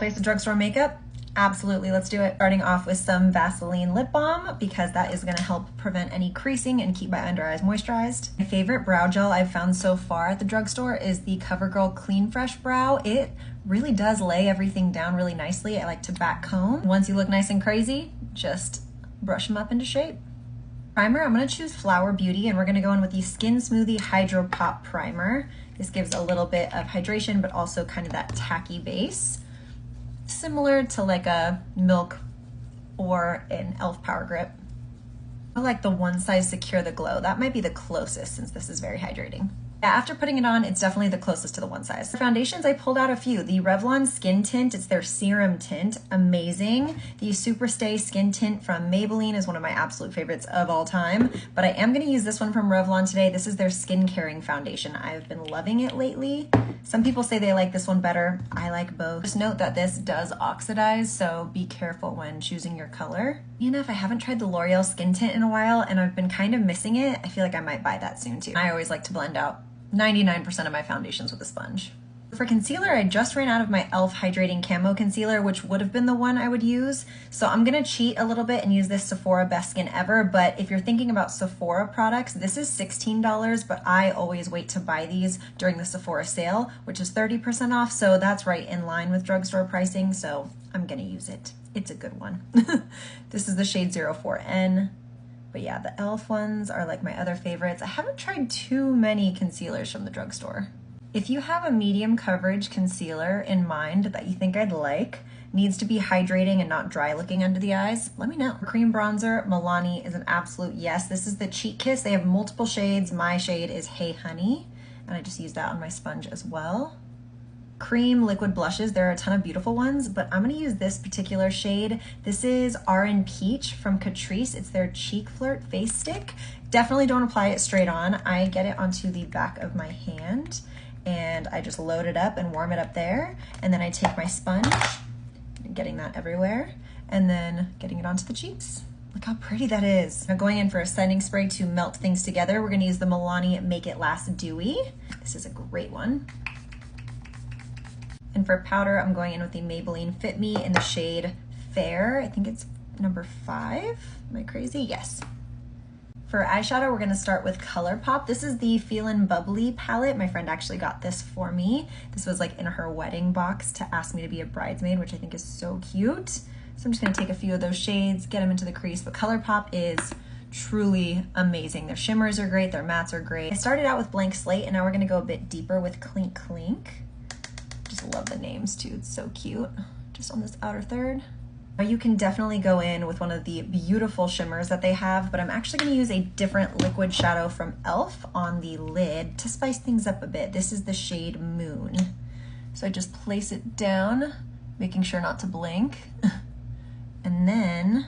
Place of drugstore makeup? Absolutely, let's do it. Starting off with some Vaseline lip balm because that is gonna help prevent any creasing and keep my under eyes moisturized. My favorite brow gel I've found so far at the drugstore is the CoverGirl Clean Fresh Brow. It really does lay everything down really nicely. I like to back comb. Once you look nice and crazy, just brush them up into shape. Primer, I'm gonna choose Flower Beauty and we're gonna go in with the Skin Smoothie Hydro Pop Primer. This gives a little bit of hydration, but also kind of that tacky base. Similar to like a Milk or an e.l.f. Power Grip. I like the One Size Secure the Glow. That might be the closest since this is very hydrating. Yeah, after putting it on, it's definitely the closest to the One Size. For foundations, I pulled out a few. The Revlon Skin Tint, it's their serum tint, amazing. The Superstay Skin Tint from Maybelline is one of my absolute favorites of all time, but I am gonna use this one from Revlon today. This is their Skin Caring Foundation. I've been loving it lately. Some people say they like this one better. I like both. Just note that this does oxidize, so be careful when choosing your color. Enough, I haven't tried the L'Oreal Skin Tint in a while, and I've been kind of missing it. I feel like I might buy that soon too. I always like to blend out 99% of my foundations with a sponge. For concealer, I just ran out of my e.l.f. Hydrating Camo Concealer, which would have been the one I would use. So I'm gonna cheat a little bit and use this Sephora Best Skin Ever, but if you're thinking about Sephora products, this is $16, but I always wait to buy these during the Sephora sale, which is 30% off, so that's right in line with drugstore pricing, so I'm gonna use it. It's a good one. This is the shade 04N. But yeah, the e.l.f. ones are like my other favorites. I haven't tried too many concealers from the drugstore. If you have a medium coverage concealer in mind that you think I'd like, needs to be hydrating and not dry looking under the eyes, let me know. Cream bronzer, Milani is an absolute yes. This is the Cheek Kiss. They have multiple shades. My shade is Hey Honey, and I just use that on my sponge as well. Cream liquid blushes, there are a ton of beautiful ones, but I'm gonna use this particular shade. This is R& Peach from Catrice. It's their Cheek Flirt Face Stick. Definitely don't apply it straight on. I get it onto the back of my hand and I just load it up and warm it up there. And then I take my sponge, getting that everywhere, and then getting it onto the cheeks. Look how pretty that is. Now going in for a setting spray to melt things together, we're gonna use the Milani Make It Last Dewy. This is a great one. And for powder, I'm going in with the Maybelline Fit Me in the shade Fair. I think it's number 5. Am I crazy? Yes. For eyeshadow, we're gonna start with ColourPop. This is the Feelin' Bubbly palette. My friend actually got this for me. This was like in her wedding box to ask me to be a bridesmaid, which I think is so cute. So I'm just gonna take a few of those shades, get them into the crease, but ColourPop is truly amazing. Their shimmers are great, their mattes are great. I started out with Blank Slate, and now we're gonna go a bit deeper with Clink Clink. Just love the names too, it's so cute. Just on this outer third. Now you can definitely go in with one of the beautiful shimmers that they have, but I'm actually gonna use a different liquid shadow from e.l.f. on the lid to spice things up a bit. This is the shade Moon. So I just place it down, making sure not to blink, and then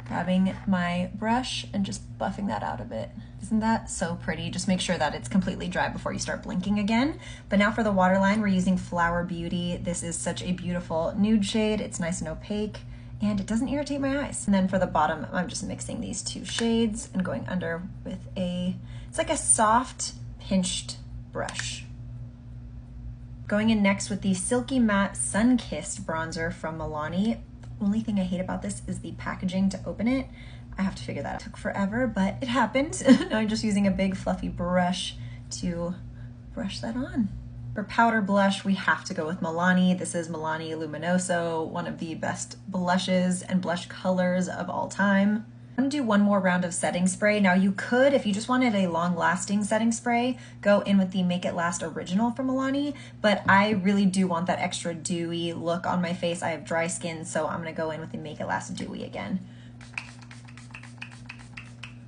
grabbing my brush and just buffing that out a bit. Isn't that so pretty? Just make sure that it's completely dry before you start blinking again. But now for the waterline, we're using Flower Beauty. This is such a beautiful nude shade. It's nice and opaque, and it doesn't irritate my eyes. And then for the bottom, I'm just mixing these 2 shades and going under with it's like a soft pinched brush. Going in next with the Silky Matte Sun Kissed bronzer from Milani. Only thing I hate about this is the packaging to open it. I have to figure that out. It took forever, but it happened. Now I'm just using a big fluffy brush to brush that on. For powder blush, we have to go with Milani. This is Milani Luminoso, one of the best blushes and blush colors of all time. I'm gonna do one more round of setting spray. Now you could, if you just wanted a long-lasting setting spray, go in with the Make It Last Original from Milani, but I really do want that extra dewy look on my face. I have dry skin, so I'm gonna go in with the Make It Last Dewy again.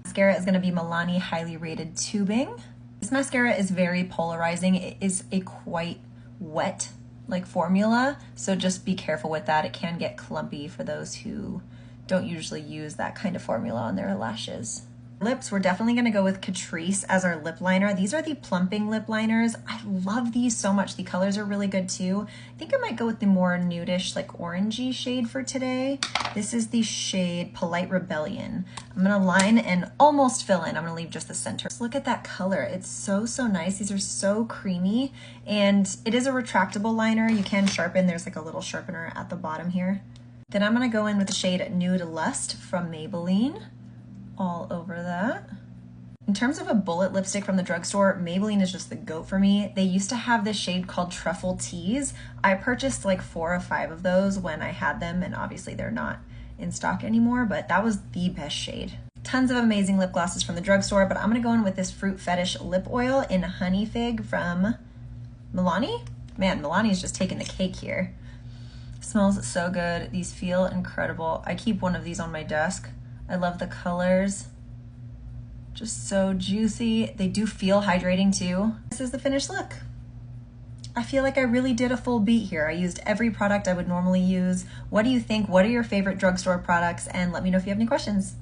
Mascara is gonna be Milani Highly Rated Tubing. This mascara is very polarizing. It is a quite wet like formula, so just be careful with that. It can get clumpy for those who don't usually use that kind of formula on their lashes. Lips, we're definitely gonna go with Catrice as our lip liner. These are the plumping lip liners. I love these so much. The colors are really good too. I think I might go with the more nudish, like orangey shade for today. This is the shade Polite Rebellion. I'm gonna line and almost fill in. I'm gonna leave just the center. Just look at that color. It's so, so nice. These are so creamy, and it is a retractable liner. You can sharpen. There's like a little sharpener at the bottom here. Then I'm gonna go in with the shade Nude Lust from Maybelline. All over that. In terms of a bullet lipstick from the drugstore, Maybelline is just the GOAT for me. They used to have this shade called Truffle Tease. I purchased like 4 or 5 of those when I had them, and obviously they're not in stock anymore, but that was the best shade. Tons of amazing lip glosses from the drugstore, but I'm gonna go in with this Fruit Fetish lip oil in Honey Fig from Milani. Man, Milani's just taking the cake here. Smells so good. These feel incredible. I keep one of these on my desk. I love the colors, just so juicy. They do feel hydrating too. This is the finished look. I feel like I really did a full beat here. I used every product I would normally use. What do you think? What are your favorite drugstore products? And let me know if you have any questions.